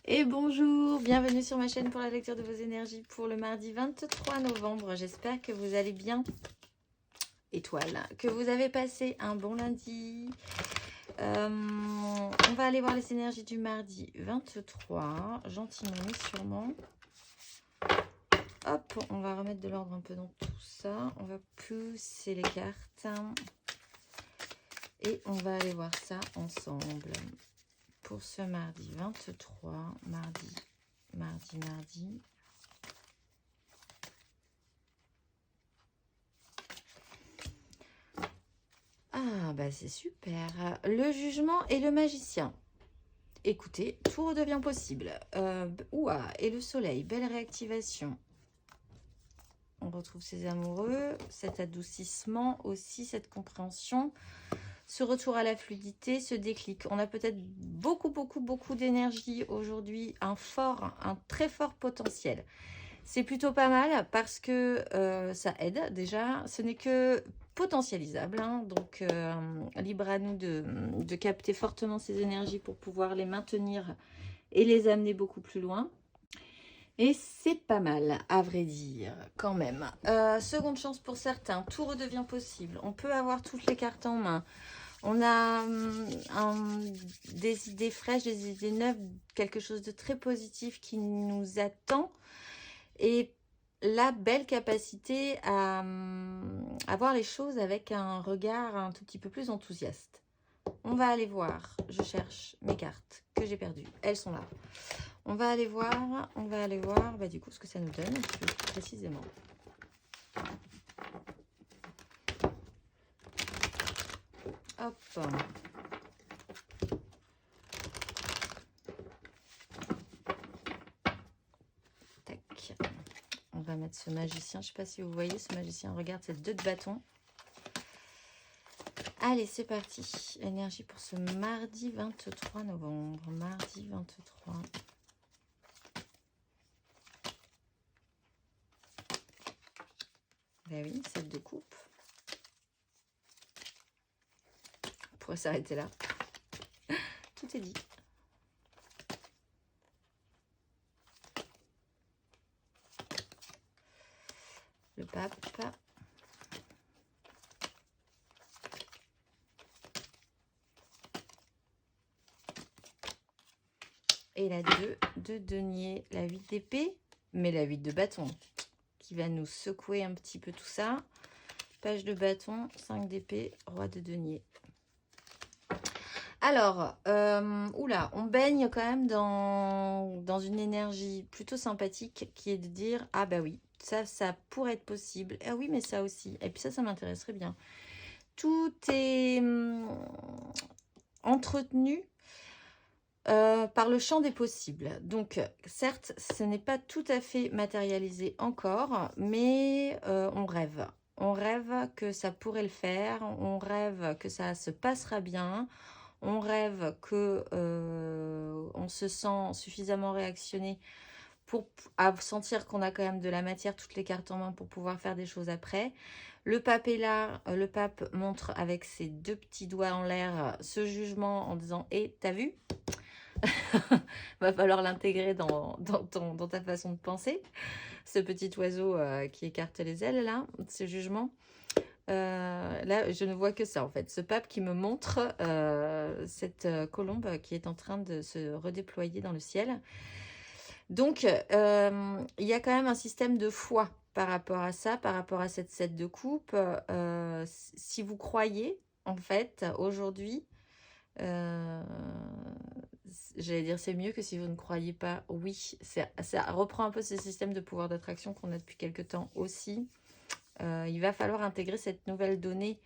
Et bonjour, bienvenue sur ma chaîne pour la lecture de vos énergies pour le mardi 23 novembre. J'espère que vous allez bien, étoile, que vous avez passé un bon lundi. On va aller voir les énergies du mardi 23, gentiment mais sûrement. Hop, on va remettre de l'ordre un peu dans tout ça. On va pousser les cartes. Et on va aller voir ça ensemble. Pour ce mardi 23, mardi. Ah, bah c'est super. Le jugement et le magicien. Écoutez, tout redevient possible. Ouah, et le soleil, belle réactivation. On retrouve ses amoureux, cet adoucissement aussi, cette compréhension, ce retour à la fluidité, ce déclic. On a peut-être beaucoup d'énergie aujourd'hui, un très fort potentiel. C'est plutôt pas mal parce que ça aide déjà. Ce n'est que potentialisable, hein, donc libre à nous de capter fortement ces énergies pour pouvoir les maintenir et les amener beaucoup plus loin. Et c'est pas mal, à vrai dire, quand même. Seconde chance pour certains, tout redevient possible. On peut avoir toutes les cartes en main. On a des idées fraîches, des idées neuves, quelque chose de très positif qui nous attend. Et la belle capacité à voir les choses avec un regard un tout petit peu plus enthousiaste. On va aller voir, je cherche mes cartes que j'ai perdues, elles sont là. On va aller voir bah, du coup ce que ça nous donne plus précisément. Hop. Tac. On va mettre ce magicien, je ne sais pas si vous voyez, ce magicien regarde ces deux de bâtons. Allez, c'est parti. Énergie pour ce mardi 23 novembre. Mardi 23. Ben oui, 7 de coupe. On pourrait s'arrêter là. Tout est dit. Le pape. Et la 2 de denier, la 8 d'épée, mais la 8 de bâton qui va nous secouer un petit peu tout ça. Page de bâton, 5 d'épée, roi de denier. Alors, oula, on baigne quand même dans une énergie plutôt sympathique qui est de dire, ah bah oui, ça pourrait être possible. Ah oui, mais ça aussi. Et puis ça m'intéresserait bien. Tout est entretenu par le champ des possibles. Donc, certes, ce n'est pas tout à fait matérialisé encore, mais on rêve. On rêve que ça pourrait le faire, on rêve que ça se passera bien, on rêve que on se sent suffisamment réactionné pour sentir qu'on a quand même de la matière, toutes les cartes en main pour pouvoir faire des choses après. Le pape est là, le pape montre avec ses deux petits doigts en l'air ce jugement en disant « Eh, t'as vu ?» Va falloir l'intégrer dans ta façon de penser. Ce petit oiseau qui écarte les ailes, là, ce jugement. Là, je ne vois que ça, en fait. Ce pape qui me montre cette colombe qui est en train de se redéployer dans le ciel. Donc, il y a quand même un système de foi par rapport à ça, par rapport à cette 7 de coupe. Si vous croyez, en fait, aujourd'hui, j'allais dire c'est mieux que si vous ne croyez pas. Oui, ça reprend un peu ce système de pouvoir d'attraction qu'on a depuis quelques temps aussi. Il va falloir intégrer cette nouvelle donnée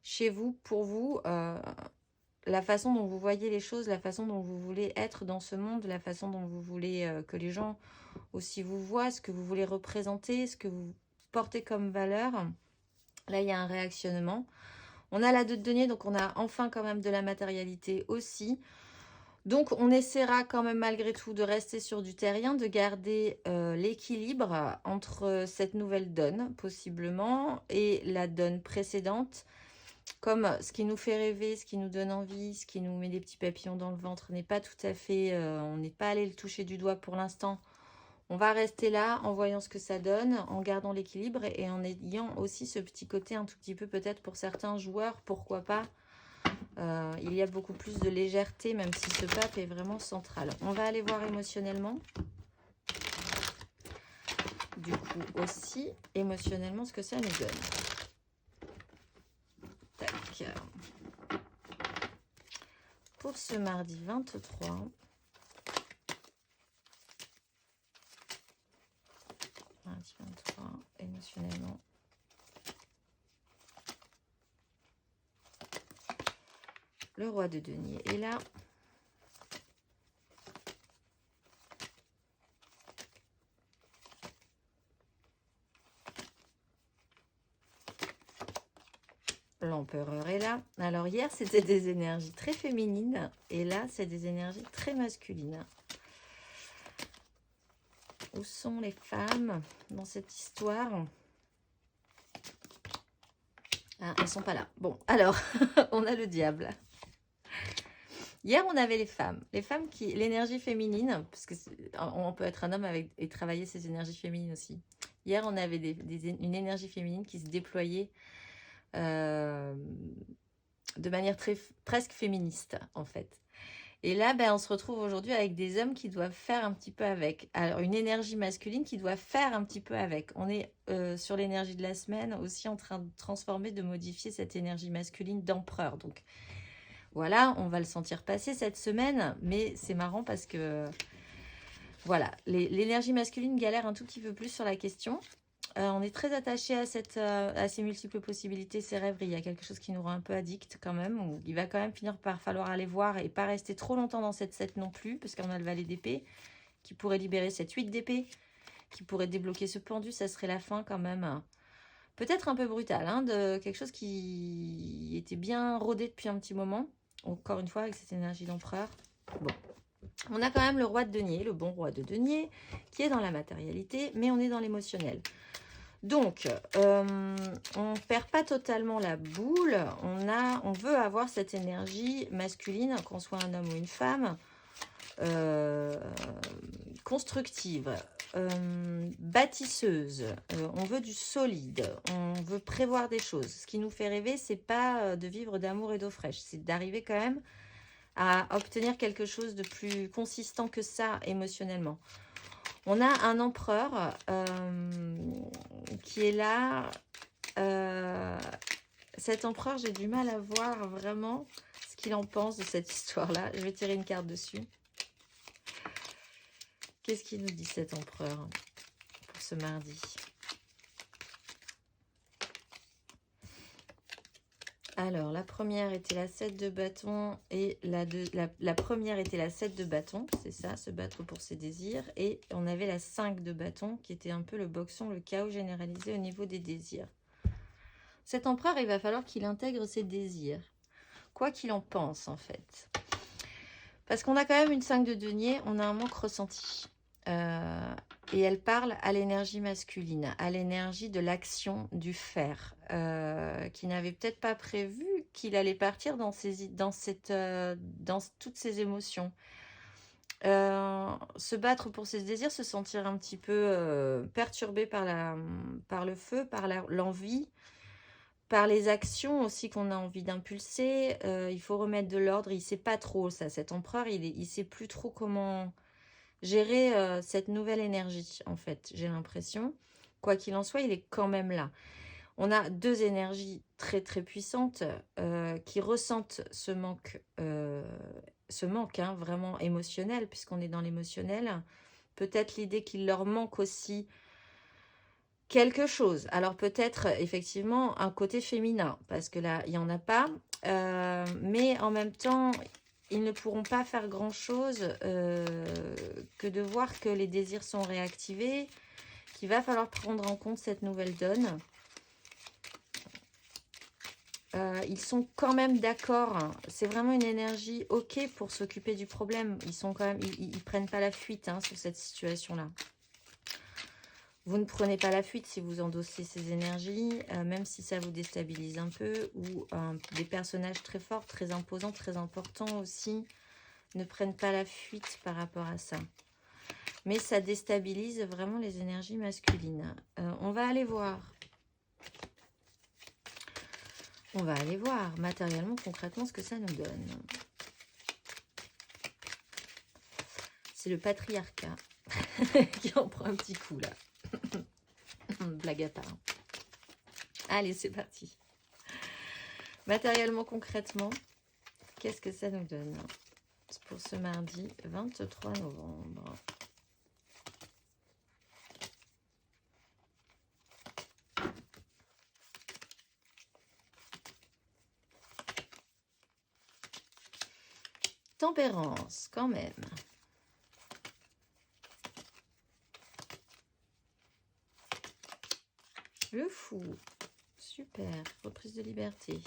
chez vous, pour vous, la façon dont vous voyez les choses, la façon dont vous voulez être dans ce monde, la façon dont vous voulez que les gens aussi vous voient, ce que vous voulez représenter, ce que vous portez comme valeur. Là, il y a un réactionnement. On a la 2 de denier, donc on a enfin quand même de la matérialité aussi. Donc, on essaiera quand même malgré tout de rester sur du terrien, de garder l'équilibre entre cette nouvelle donne, possiblement, et la donne précédente. comme ce qui nous fait rêver, ce qui nous donne envie, ce qui nous met des petits papillons dans le ventre n'est pas tout à fait... on n'est pas allé le toucher du doigt pour l'instant. On va rester là en voyant ce que ça donne, en gardant l'équilibre et en ayant aussi ce petit côté un tout petit peu peut-être pour certains joueurs, pourquoi pas. Il y a beaucoup plus de légèreté même si ce pape est vraiment central. On va aller voir émotionnellement. Du coup aussi émotionnellement ce que ça nous donne. Tac. Pour ce mardi 23. Mardi 23, émotionnellement. Le roi de denier est là. L'empereur est là. Alors hier, c'était des énergies très féminines. Et là, c'est des énergies très masculines. Où sont les femmes dans cette histoire? Ah, elles ne sont pas là. Bon, alors, on a le diable. Hier, on avait les femmes. Les femmes qui... L'énergie féminine, parce que on peut être un homme avec, et travailler ses énergies féminines aussi. Hier, on avait une énergie féminine qui se déployait de manière presque féministe, en fait. Et là, ben, on se retrouve aujourd'hui avec des hommes qui doivent faire un petit peu avec. Alors, une énergie masculine qui doit faire un petit peu avec. On est sur l'énergie de la semaine aussi en train de transformer, de modifier cette énergie masculine d'empereur. Donc, voilà, on va le sentir passer cette semaine. Mais c'est marrant parce que, voilà, l'énergie masculine galère un tout petit peu plus sur la question. On est très attaché à ces multiples possibilités, ces rêveries. Il y a quelque chose qui nous rend un peu addict quand même. Où il va quand même finir par falloir aller voir et pas rester trop longtemps dans cette 7 non plus. Parce qu'on a le valet d'épée qui pourrait libérer cette 8 d'épée. Qui pourrait débloquer ce pendu. Ça serait la fin quand même. Peut-être un peu brutal. Hein, de quelque chose qui était bien rodé depuis un petit moment. Encore une fois avec cette énergie d'empereur. Bon. On a quand même le roi de denier, le bon roi de denier, qui est dans la matérialité, mais on est dans l'émotionnel. Donc, on ne perd pas totalement la boule. On veut avoir cette énergie masculine, qu'on soit un homme ou une femme, constructive, bâtisseuse. On veut du solide. On veut prévoir des choses. Ce qui nous fait rêver, c'est pas de vivre d'amour et d'eau fraîche. C'est d'arriver quand même à obtenir quelque chose de plus consistant que ça émotionnellement. On a un empereur qui est là. Cet empereur, j'ai du mal à voir vraiment ce qu'il en pense de cette histoire-là. Je vais tirer une carte dessus. Qu'est-ce qu'il nous dit cet empereur pour ce mardi? Alors, la première était la 7 de bâton et la première était la 7 de bâton, c'est ça, se battre pour ses désirs. Et on avait la 5 de bâton qui était un peu le boxon, le chaos généralisé au niveau des désirs. Cet empereur, il va falloir qu'il intègre ses désirs, quoi qu'il en pense en fait. Parce qu'on a quand même une 5 de denier, on a un manque ressenti. Et elle parle à l'énergie masculine, à l'énergie de l'action, du faire, qui n'avait peut-être pas prévu qu'il allait partir dans toutes ces émotions. Se battre pour ses désirs, se sentir un petit peu perturbé par le feu, par l'envie, par les actions aussi qu'on a envie d'impulser. Il faut remettre de l'ordre, il ne sait pas trop ça, cet empereur, il ne sait plus trop comment gérer cette nouvelle énergie, en fait, j'ai l'impression. Quoi qu'il en soit, il est quand même là. On a deux énergies très très puissantes qui ressentent ce manque hein, vraiment émotionnel, puisqu'on est dans l'émotionnel. Peut-être l'idée qu'il leur manque aussi quelque chose. Alors peut-être effectivement un côté féminin, parce que là, il n'y en a pas. Mais en même temps, ils ne pourront pas faire grand-chose que de voir que les désirs sont réactivés, qu'il va falloir prendre en compte cette nouvelle donne. Ils sont quand même d'accord. Hein. C'est vraiment une énergie OK pour s'occuper du problème. Ils sont quand même, ils prennent pas la fuite hein, sur cette situation-là. Vous ne prenez pas la fuite si vous endossez ces énergies, même si ça vous déstabilise un peu, ou des personnages très forts, très imposants, très importants aussi, ne prennent pas la fuite par rapport à ça. Mais ça déstabilise vraiment les énergies masculines. On va aller voir. On va aller voir matériellement, concrètement, ce que ça nous donne. C'est le patriarcat qui en prend un petit coup, là. Blague à part. Allez, c'est parti. Matériellement, concrètement, qu'est-ce que ça nous donne pour ce mardi 23 novembre? Tempérance, quand même. Le fou. Super. Reprise de liberté.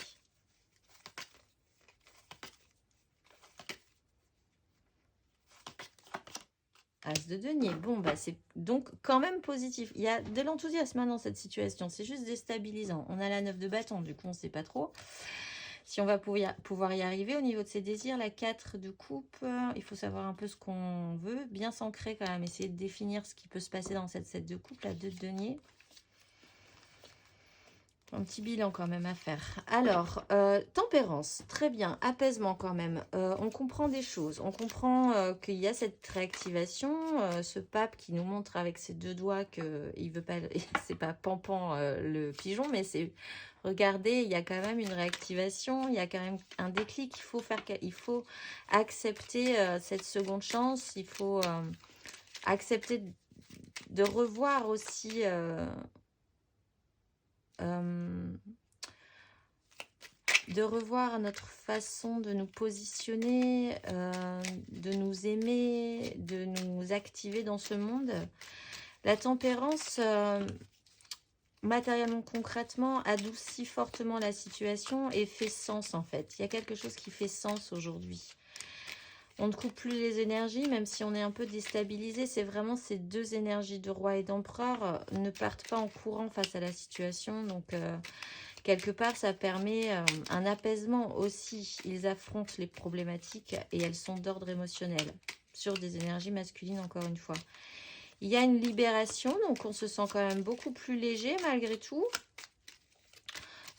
As de denier. Bon, bah c'est donc quand même positif. Il y a de l'enthousiasme dans cette situation. C'est juste déstabilisant. On a la 9 de bâton. Du coup, on ne sait pas trop si on va pouvoir y arriver. Au niveau de ses désirs, la 4 de coupe. Il faut savoir un peu ce qu'on veut. Bien s'ancrer quand même. Essayer de définir ce qui peut se passer dans cette 7 de coupe. La 2 de denier. Un petit bilan quand même à faire. Alors, tempérance, très bien. Apaisement quand même. On comprend des choses. On comprend qu'il y a cette réactivation. Ce pape qui nous montre avec ses deux doigts qu'il veut pas... C'est pas Pampan le pigeon, mais c'est... Regardez, il y a quand même une réactivation. Il y a quand même un déclic. Il faut accepter cette seconde chance. Il faut accepter de revoir aussi... de revoir notre façon de nous positionner, de nous aimer, de nous activer dans ce monde. La tempérance, matériellement, concrètement, adoucit fortement la situation et fait sens en fait. Il y a quelque chose qui fait sens aujourd'hui. On ne coupe plus les énergies, même si on est un peu déstabilisé. C'est vraiment ces deux énergies de roi et d'empereur ne partent pas en courant face à la situation. Donc, quelque part, ça permet un apaisement aussi. Ils affrontent les problématiques et elles sont d'ordre émotionnel. Sur des énergies masculines, encore une fois. Il y a une libération, donc on se sent quand même beaucoup plus léger malgré tout.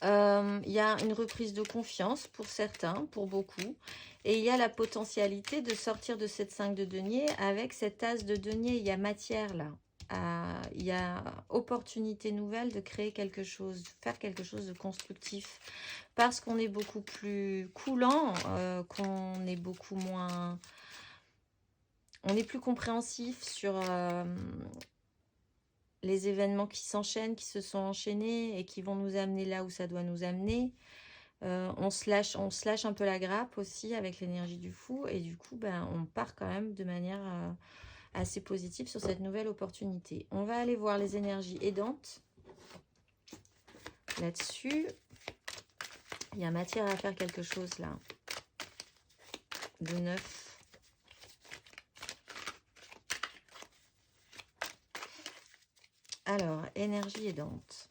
Il y a une reprise de confiance pour certains, pour beaucoup. Et il y a la potentialité de sortir de cette 5 de denier avec cet as de denier. Il y a matière là. Il y a opportunité nouvelle de créer quelque chose, de faire quelque chose de constructif. Parce qu'on est beaucoup plus coulant, qu'on est beaucoup moins... On est plus compréhensif sur... les événements qui s'enchaînent, qui se sont enchaînés et qui vont nous amener là où ça doit nous amener. On se lâche un peu la grappe aussi avec l'énergie du fou. Et du coup, ben, on part quand même de manière assez positive sur cette nouvelle opportunité. On va aller voir les énergies aidantes. Là-dessus, il y a matière à faire quelque chose là. De neuf. Alors, énergie aidante.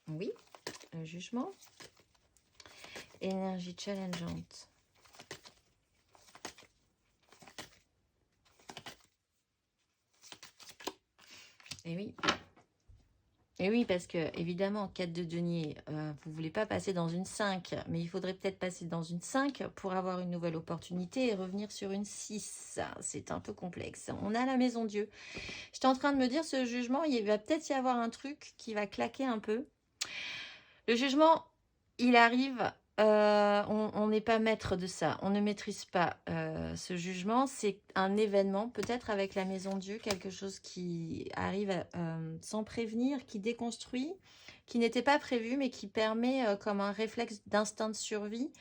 Oui, un jugement. Énergie challengeante. Et oui. Et oui, parce que, évidemment, 4 de denier, vous ne voulez pas passer dans une 5, mais il faudrait peut-être passer dans une 5 pour avoir une nouvelle opportunité et revenir sur une 6. C'est un peu complexe. On a la maison Dieu. J'étais en train de me dire, ce jugement, il va peut-être y avoir un truc qui va claquer un peu. Le jugement, il arrive... on n'est pas maître de ça, on ne maîtrise pas ce jugement, c'est un événement, peut-être avec la maison Dieu, quelque chose qui arrive sans prévenir, qui déconstruit, qui n'était pas prévu, mais qui permet comme un réflexe d'instinct de survie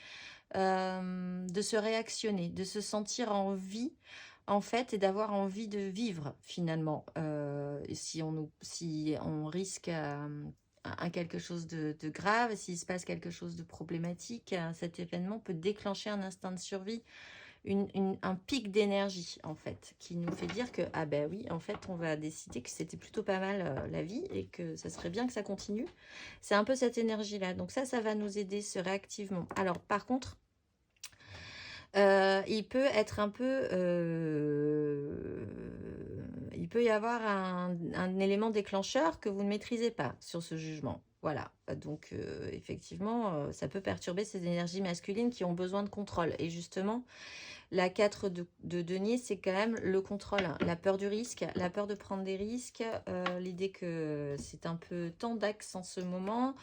de se réactionner, de se sentir en vie en fait, et d'avoir envie de vivre finalement, si on risque quelque chose de grave, s'il se passe quelque chose de problématique, cet événement peut déclencher un instinct de survie, un pic d'énergie, en fait, qui nous fait dire que, ah ben oui, en fait, on va décider que c'était plutôt pas mal la vie et que ça serait bien que ça continue. C'est un peu cette énergie-là. Donc ça va nous aider, ce réactivement. Alors, par contre, il peut être un peu... il peut y avoir un élément déclencheur que vous ne maîtrisez pas sur ce jugement. Voilà, donc effectivement, ça peut perturber ces énergies masculines qui ont besoin de contrôle. Et justement, la 4 de denier, c'est quand même le contrôle, hein. La peur du risque, la peur de prendre des risques, l'idée que c'est un peu tendax en ce moment,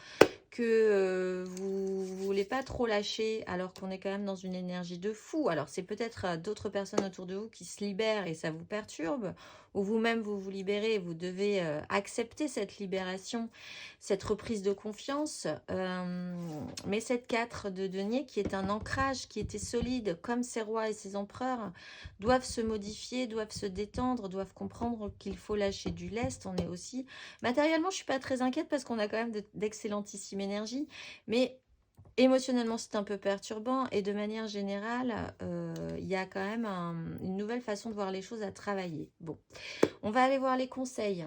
que vous voulez pas trop lâcher alors qu'on est quand même dans une énergie de fou. Alors c'est peut-être d'autres personnes autour de vous qui se libèrent et ça vous perturbe, ou vous-même vous vous libérez et vous devez accepter cette libération, cette reprise de confiance. Mais cette 4 de denier qui est un ancrage, qui était solide comme ces rois et ces empereurs, doivent se modifier, doivent se détendre, doivent comprendre qu'il faut lâcher du lest. On est aussi... Matériellement, je suis pas très inquiète parce qu'on a quand même d'excellentissimes énergies, mais émotionnellement, c'est un peu perturbant et de manière générale, il y a quand même une nouvelle façon de voir les choses à travailler. Bon, on va aller voir les conseils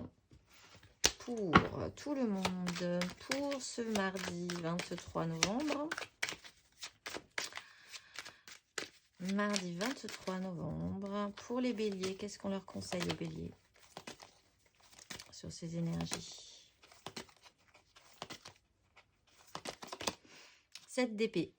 pour tout le monde pour ce mardi 23 novembre. Mardi 23 novembre. Pour les béliers, qu'est-ce qu'on leur conseille aux béliers sur ces énergies? 7 d'épée.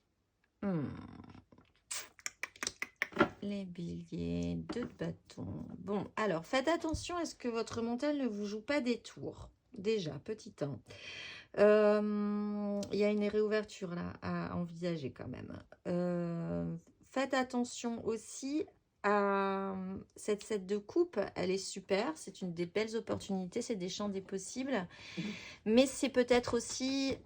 Les béliers, 2 de bâton. Bon, alors, faites attention à ce que votre mental ne vous joue pas des tours. Déjà, petit 1. Il y a une réouverture là à envisager quand même. Faites attention aussi à cette 7 de coupe. Elle est super. C'est une des belles opportunités. C'est des champs des possibles. Mais c'est peut-être aussi...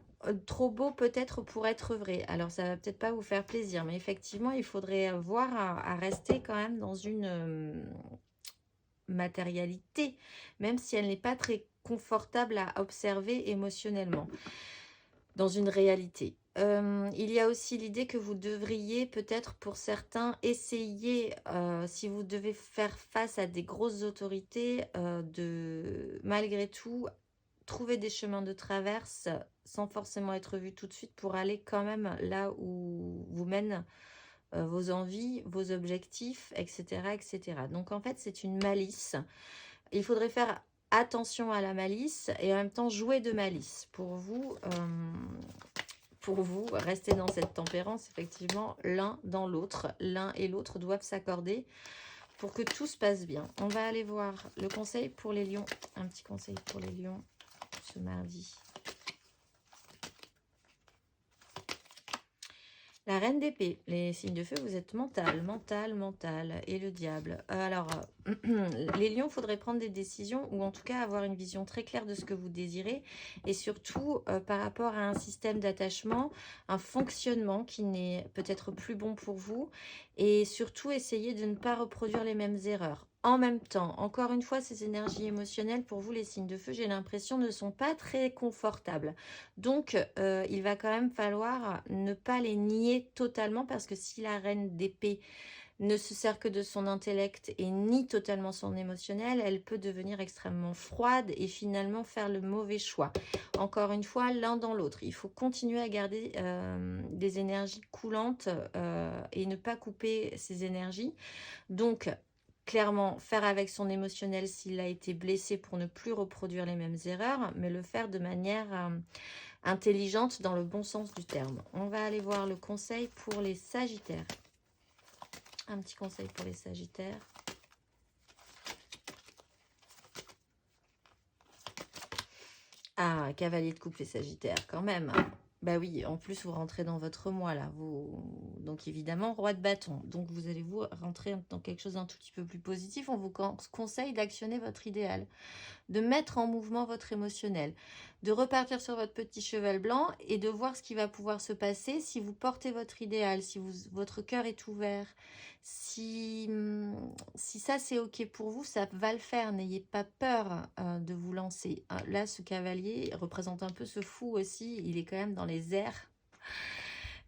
trop beau peut-être pour être vrai. Alors ça va peut-être pas vous faire plaisir, mais effectivement il faudrait voir à rester quand même dans une matérialité, même si elle n'est pas très confortable à observer émotionnellement, dans une réalité. Il y a aussi l'idée que vous devriez peut-être pour certains essayer, si vous devez faire face à des grosses autorités, de malgré tout trouver des chemins de traverse sans forcément être vu tout de suite pour aller quand même là où vous mènent vos envies, vos objectifs, etc., etc. Donc en fait, c'est une malice. Il faudrait faire attention à la malice et en même temps jouer de malice. Pour vous, rester dans cette tempérance, effectivement, l'un dans l'autre. L'un et l'autre doivent s'accorder pour que tout se passe bien. On va aller voir le conseil pour les lions. Un petit conseil pour les lions ce mardi. La reine d'épée, les signes de feu, vous êtes mental, mental, mental, et le diable. Alors, les lions, il faudrait prendre des décisions, ou en tout cas avoir une vision très claire de ce que vous désirez, et surtout par rapport à un système d'attachement, un fonctionnement qui n'est peut-être plus bon pour vous, et surtout essayer de ne pas reproduire les mêmes erreurs. En même temps, encore une fois, ces énergies émotionnelles, pour vous, les signes de feu, j'ai l'impression, ne sont pas très confortables. Donc, il va quand même falloir ne pas les nier totalement, parce que si la reine d'épée ne se sert que de son intellect et nie totalement son émotionnel, elle peut devenir extrêmement froide et finalement faire le mauvais choix. Encore une fois, l'un dans l'autre. Il faut continuer à garder des énergies coulantes et ne pas couper ces énergies. Donc, clairement, faire avec son émotionnel s'il a été blessé pour ne plus reproduire les mêmes erreurs, mais le faire de manière intelligente dans le bon sens du terme. On va aller voir le conseil pour les sagittaires. Un petit conseil pour les sagittaires. Ah, cavalier de coupe, les sagittaires, quand même. Bah oui, en plus, vous rentrez dans votre mois, là. Donc, évidemment, roi de bâton. Donc, vous allez vous rentrer dans quelque chose d'un tout petit peu plus positif. On vous conseille d'actionner votre idéal, de mettre en mouvement votre émotionnel, de repartir sur votre petit cheval blanc et de voir ce qui va pouvoir se passer si vous portez votre idéal, si votre cœur est ouvert, Si ça c'est ok pour vous, ça va le faire. N'ayez pas peur de vous lancer. Là, ce cavalier représente un peu ce fou aussi. Il est quand même dans les airs.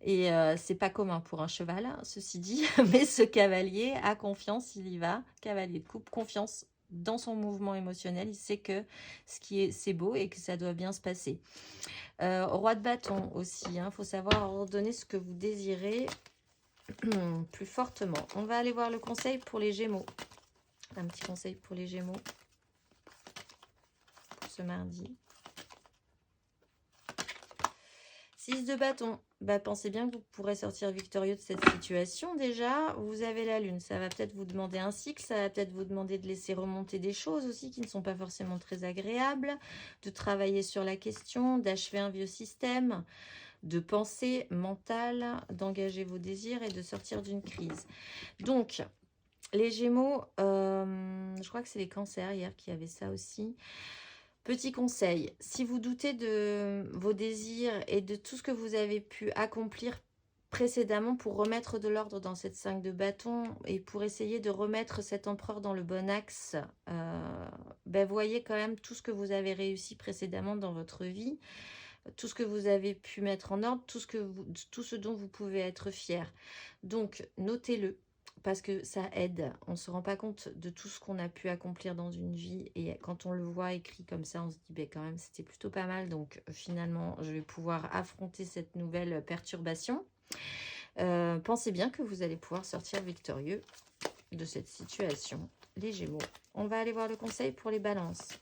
Et c'est pas commun pour un cheval, hein, ceci dit. Mais ce cavalier a confiance, il y va. Cavalier de coupe, confiance dans son mouvement émotionnel. Il sait que c'est beau et que ça doit bien se passer. Roi de bâton aussi. Il faut savoir ordonner ce que vous désirez plus fortement. On va aller voir le conseil pour les Gémeaux. Un petit conseil pour les Gémeaux pour ce mardi. 6 de bâton. Pensez bien que vous pourrez sortir victorieux de cette situation déjà. Vous avez la lune. Ça va peut-être vous demander un cycle. Ça va peut-être vous demander de laisser remonter des choses aussi qui ne sont pas forcément très agréables. De travailler sur la question, d'achever un vieux système, de penser mentale, d'engager vos désirs et de sortir d'une crise. Donc, les Gémeaux, je crois que c'est les Cancers hier qui avaient ça aussi. Petit conseil, si vous doutez de vos désirs et de tout ce que vous avez pu accomplir précédemment pour remettre de l'ordre dans cette 5 de bâton et pour essayer de remettre cet empereur dans le bon axe, voyez quand même tout ce que vous avez réussi précédemment dans votre vie, tout ce que vous avez pu mettre en ordre, tout ce dont vous pouvez être fier. Donc, notez-le. Parce que ça aide, on ne se rend pas compte de tout ce qu'on a pu accomplir dans une vie et quand on le voit écrit comme ça, on se dit quand même c'était plutôt pas mal, donc finalement je vais pouvoir affronter cette nouvelle perturbation. Pensez bien que vous allez pouvoir sortir victorieux de cette situation, les Gémeaux. On va aller voir le conseil pour les balances.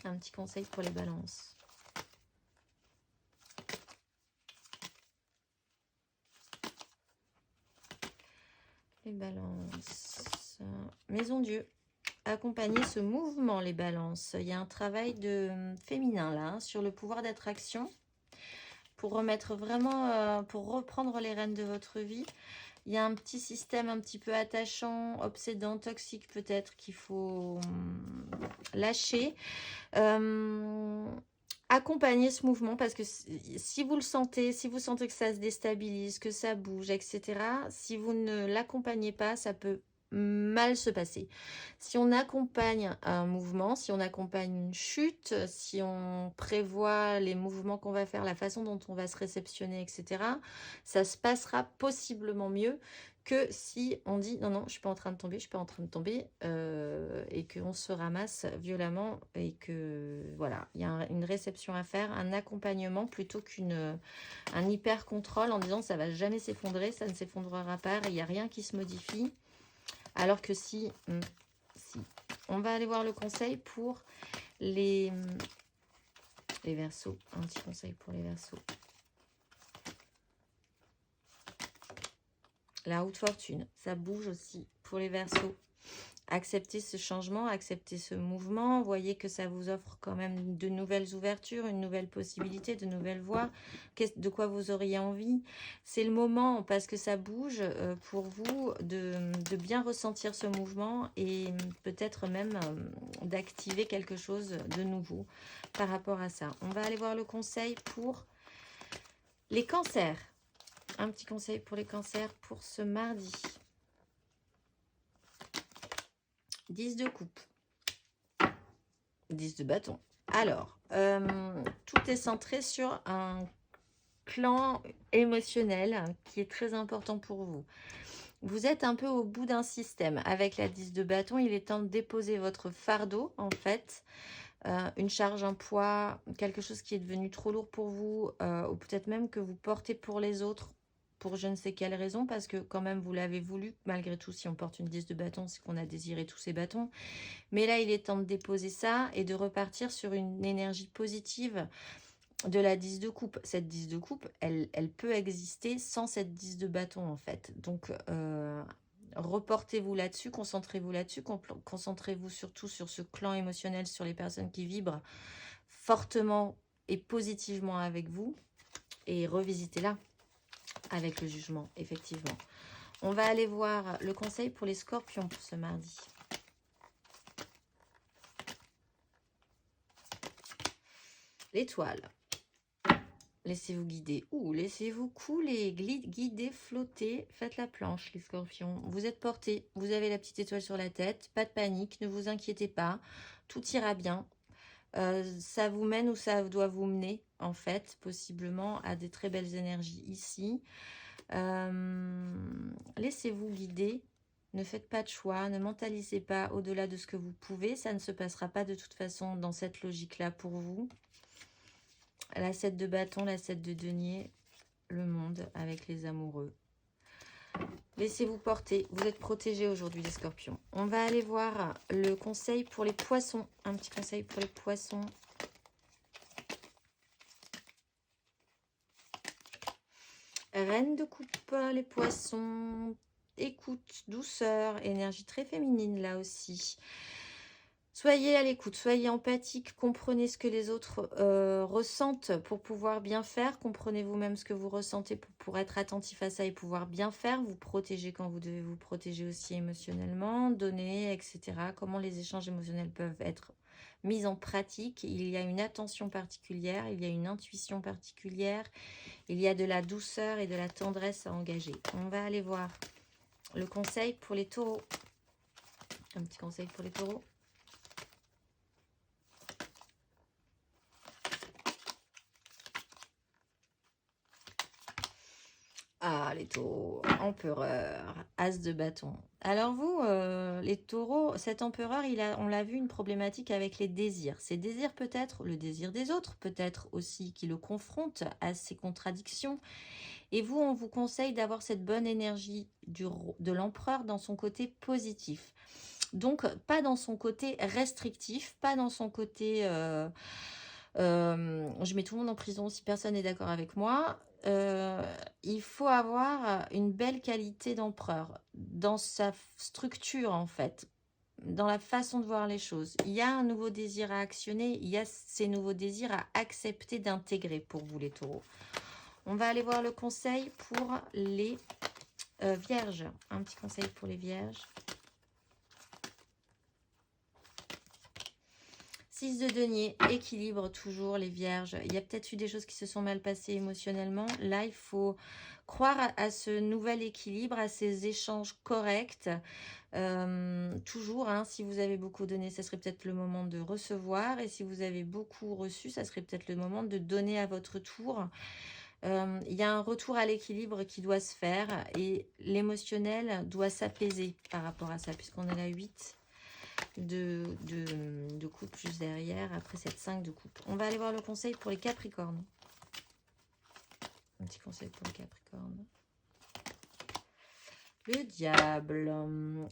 Un petit conseil pour les balances. Les balances. Maison Dieu. Accompagner ce mouvement, les balances. Il y a un travail de féminin là, sur le pouvoir d'attraction. Pour remettre vraiment, pour reprendre les rênes de votre vie. Il y a un petit système un petit peu attachant, obsédant, toxique peut-être qu'il faut lâcher. Accompagner ce mouvement parce que si vous le sentez, si vous sentez que ça se déstabilise, que ça bouge, etc., si vous ne l'accompagnez pas, ça peut mal se passer. Si on accompagne un mouvement, si on accompagne une chute, si on prévoit les mouvements qu'on va faire, la façon dont on va se réceptionner, etc., ça se passera possiblement mieux que si on dit non, je suis pas en train de tomber, je suis pas en train de tomber, et qu'on se ramasse violemment et que voilà, il y a une réception à faire, un accompagnement plutôt un hyper contrôle en disant ça va jamais s'effondrer, ça ne s'effondrera pas, il n'y a rien qui se modifie. Alors que si, on va aller voir le conseil pour les Verseaux, un petit conseil pour les Verseaux. La haute fortune, ça bouge aussi pour les Verseaux. Acceptez ce changement, acceptez ce mouvement. Voyez que ça vous offre quand même de nouvelles ouvertures, une nouvelle possibilité, de nouvelles voies. De quoi vous auriez envie. C'est le moment, parce que ça bouge, pour vous de bien ressentir ce mouvement et peut-être même d'activer quelque chose de nouveau par rapport à ça. On va aller voir le conseil pour les cancers. Un petit conseil pour les cancers pour ce mardi. 10 de coupe. 10 de bâton. Alors, tout est centré sur un clan émotionnel qui est très important pour vous. Vous êtes un peu au bout d'un système. Avec la 10 de bâton, il est temps de déposer votre fardeau, en fait. Une charge, un poids, quelque chose qui est devenu trop lourd pour vous, ou peut-être même que vous portez pour les autres, pour je ne sais quelle raison, parce que quand même vous l'avez voulu, malgré tout, si on porte une 10 de bâton, c'est qu'on a désiré tous ces bâtons. Mais là, il est temps de déposer ça et de repartir sur une énergie positive de la 10 de coupe. Cette 10 de coupe, elle peut exister sans cette 10 de bâton, en fait. Donc, reportez-vous là-dessus, concentrez-vous là-dessus, concentrez-vous surtout sur ce clan émotionnel, sur les personnes qui vibrent fortement et positivement avec vous, et revisitez-la avec le jugement, effectivement. On va aller voir le conseil pour les scorpions pour ce mardi. L'étoile. Laissez-vous guider. Ou laissez-vous couler, guider, flotter. Faites la planche, les scorpions. Vous êtes portés. Vous avez la petite étoile sur la tête. Pas de panique. Ne vous inquiétez pas. Tout ira bien. Ça vous mène où ça doit vous mener, en fait, possiblement à des très belles énergies ici. Laissez-vous guider. Ne faites pas de choix. Ne mentalisez pas au-delà de ce que vous pouvez. Ça ne se passera pas de toute façon dans cette logique-là pour vous. La 7 de bâton, la 7 de denier, le monde avec les amoureux. Laissez-vous porter. Vous êtes protégés aujourd'hui, les scorpions. On va aller voir le conseil pour les poissons. Un petit conseil pour les poissons. Reine de coupe, les poissons. Écoute, douceur, énergie très féminine là aussi. Soyez à l'écoute, soyez empathique, comprenez ce que les autres ressentent pour pouvoir bien faire. Comprenez vous-même ce que vous ressentez pour être attentif à ça et pouvoir bien faire. Vous protéger quand vous devez vous protéger aussi émotionnellement, donner, etc. Comment les échanges émotionnels peuvent être mis en pratique. Il y a une attention particulière, il y a une intuition particulière, il y a de la douceur et de la tendresse à engager. On va aller voir le conseil pour les taureaux. Un petit conseil pour les taureaux. Ah, les taureaux, empereur, as de bâton. Alors vous, les taureaux, cet empereur, on l'a vu, une problématique avec les désirs. Ces désirs peut-être, le désir des autres, peut-être aussi qui le confronte à ses contradictions. Et vous, on vous conseille d'avoir cette bonne énergie de l'empereur dans son côté positif. Donc, pas dans son côté restrictif, pas dans son côté... je mets tout le monde en prison si personne n'est d'accord avec moi. Il faut avoir une belle qualité d'empereur dans sa structure en fait, dans la façon de voir les choses. Il y a un nouveau désir à actionner, il y a ces nouveaux désirs à accepter d'intégrer pour vous les taureaux. On va aller voir le conseil pour les vierges. Un petit conseil pour les vierges. 6 de denier, équilibre toujours les vierges. Il y a peut-être eu des choses qui se sont mal passées émotionnellement. Là, il faut croire à ce nouvel équilibre, à ces échanges corrects. Toujours, hein, si vous avez beaucoup donné, ça serait peut-être le moment de recevoir. Et si vous avez beaucoup reçu, ça serait peut-être le moment de donner à votre tour. Il y a un retour à l'équilibre qui doit se faire. Et l'émotionnel doit s'apaiser par rapport à ça, puisqu'on est à 8. De coupe juste derrière, après cette 5 de coupe. On va aller voir le conseil pour les capricornes. Un petit conseil pour les capricornes. Le diable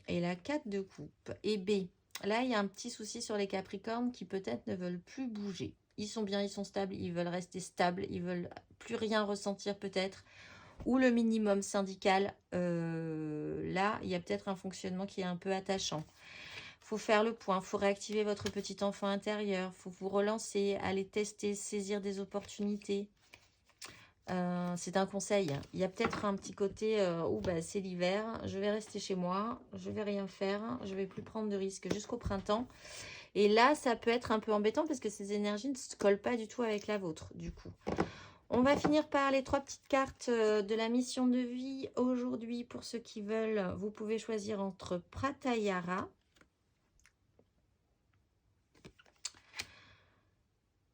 et la 4 de coupe. Et B, là il y a un petit souci sur les capricornes qui peut-être ne veulent plus bouger. Ils sont bien, ils sont stables, ils veulent rester stables, ils veulent plus rien ressentir peut-être. Ou le minimum syndical, là il y a peut-être un fonctionnement qui est un peu attachant. Faut faire le point, faut réactiver votre petit enfant intérieur, faut vous relancer, aller tester, saisir des opportunités. C'est un conseil. Il y a peut-être un petit côté où c'est l'hiver, je vais rester chez moi, je vais rien faire, je vais plus prendre de risques jusqu'au printemps. Et là, ça peut être un peu embêtant parce que ces énergies ne se collent pas du tout avec la vôtre, du coup. On va finir par les 3 petites cartes de la mission de vie aujourd'hui. Pour ceux qui veulent, vous pouvez choisir entre Pratayara,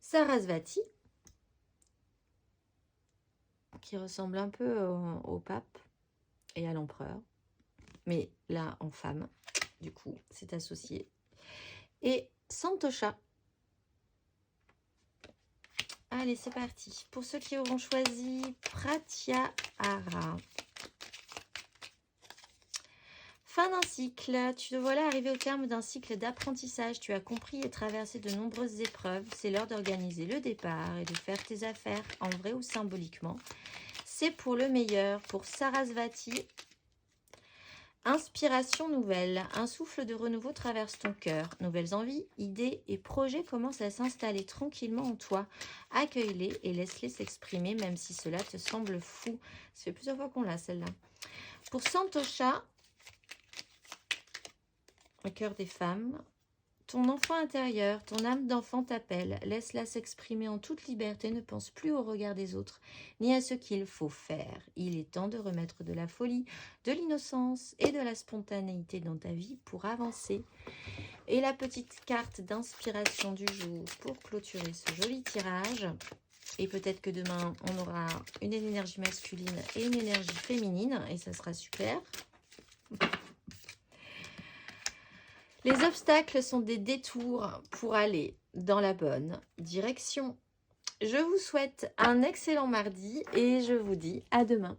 Sarasvati, qui ressemble un peu au pape et à l'empereur, mais là en femme, du coup c'est associé, et Santosha. Allez, c'est parti. Pour ceux qui auront choisi Pratyahara. Fin d'un cycle. Tu te voilà arrivé au terme d'un cycle d'apprentissage. Tu as compris et traversé de nombreuses épreuves. C'est l'heure d'organiser le départ et de faire tes affaires, en vrai ou symboliquement. C'est pour le meilleur. Pour Sarasvati, inspiration nouvelle. Un souffle de renouveau traverse ton cœur. Nouvelles envies, idées et projets commencent à s'installer tranquillement en toi. Accueille-les et laisse-les s'exprimer, même si cela te semble fou. Ça fait plusieurs fois qu'on l'a, celle-là. Pour Santosha, le cœur des femmes, ton enfant intérieur, ton âme d'enfant t'appelle. Laisse-la s'exprimer en toute liberté. Ne pense plus au regard des autres, ni à ce qu'il faut faire. Il est temps de remettre de la folie, de l'innocence et de la spontanéité dans ta vie pour avancer. Et la petite carte d'inspiration du jour pour clôturer ce joli tirage. Et peut-être que demain, on aura une énergie masculine et une énergie féminine. Et ça sera super. Les obstacles sont des détours pour aller dans la bonne direction. Je vous souhaite un excellent mardi et je vous dis à demain.